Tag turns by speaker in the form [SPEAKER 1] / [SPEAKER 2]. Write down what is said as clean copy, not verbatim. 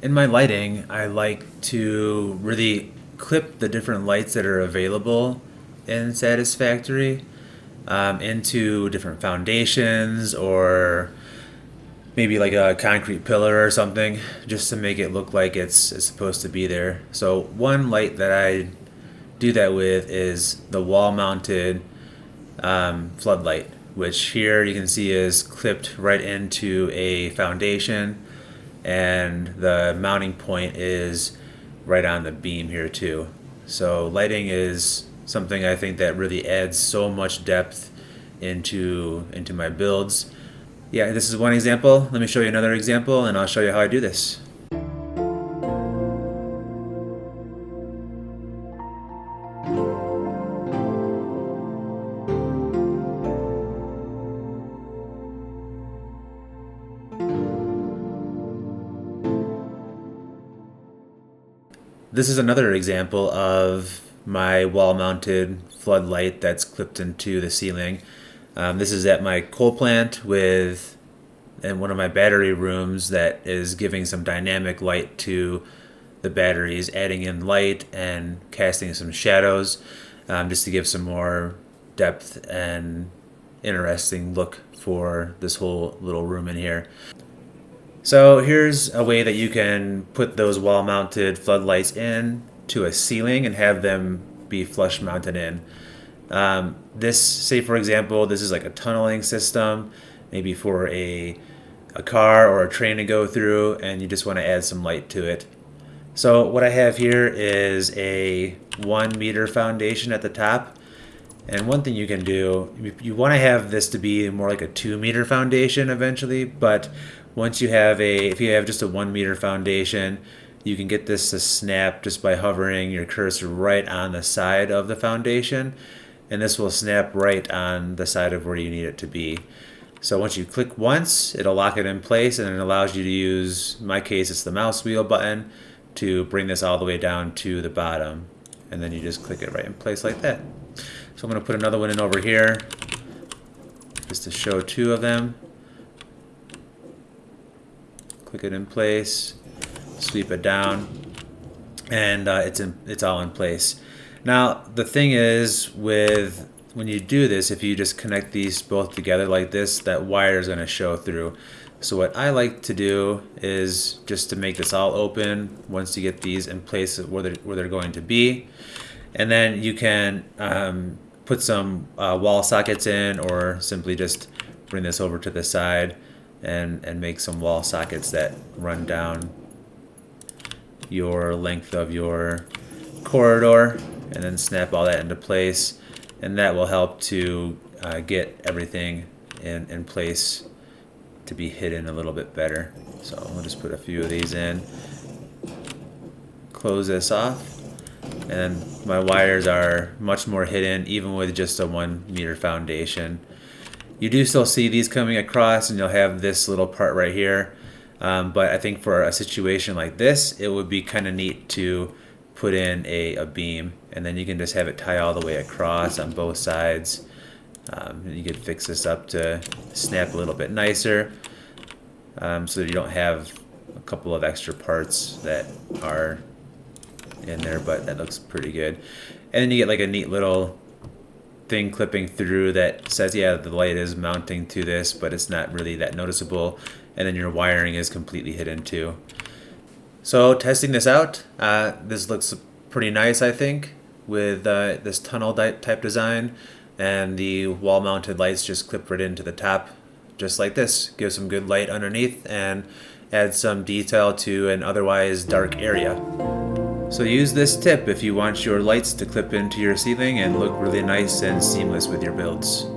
[SPEAKER 1] In my lighting, I like to really clip the different lights that are available in Satisfactory into different foundations or maybe like a concrete pillar or something, just to make it look like it's supposed to be there. So one light that I do that with is the wall-mounted floodlight, which here you can see is clipped right into a foundation, and the mounting point is right on the beam here too. So lighting is something I think that really adds so much depth into my builds. Yeah, this is one example. Let me show you another example and I'll show you how I do this. This is another example of my wall-mounted floodlight that's clipped into the ceiling. This is at my coal plant in one of my battery rooms that is giving some dynamic light to the batteries, adding in light and casting some shadows, just to give some more depth and interesting look for this whole little room in here. So here's a way that you can put those wall-mounted floodlights in to a ceiling and have them be flush mounted in. Say for example, this is like a tunneling system, maybe for a car or a train to go through, and you just want to add some light to it. So what I have here is a 1 meter foundation at the top. And one thing you can do, you want to have this to be more like a 2 meter foundation eventually, but if you have just a 1 meter foundation, you can get this to snap just by hovering your cursor right on the side of the foundation, and this will snap right on the side of where you need it to be. So once you click once, it'll lock it in place, and it allows you to use, in my case, it's the mouse wheel button, to bring this all the way down to the bottom, and then you just click it right in place like that. So I'm going to put another one in over here just to show two of them. Click it in place, sweep it down, and it's all in place. Now the thing is, when you do this, if you just connect these both together like this, that wire is going to show through. So what I like to do is just to make this all open once you get these in place where they're going to be, and then you can put some wall sockets in, or simply just bring this over to the side and make some wall sockets that run down your length of your corridor, and then snap all that into place, and that will help to get everything in place to be hidden a little bit better. So we'll just put a few of these in, close this off, and my wires are much more hidden even with just a 1 meter foundation. You do still see these coming across, and you'll have this little part right here, but I think for a situation like this, it would be kind of neat to put in a beam, and then you can just have it tie all the way across on both sides. And you could fix this up to snap a little bit nicer, so that you don't have a couple of extra parts that are in there, but that looks pretty good. And then you get like a neat little thing clipping through that says, yeah, the light is mounting to this, but it's not really that noticeable, and then your wiring is completely hidden too. So testing this out, this looks pretty nice, I think, with this tunnel type design, and the wall mounted lights just clip right into the top just like this. Give some good light underneath and add some detail to an otherwise dark area. So use this tip if you want your lights to clip into your ceiling and look really nice and seamless with your builds.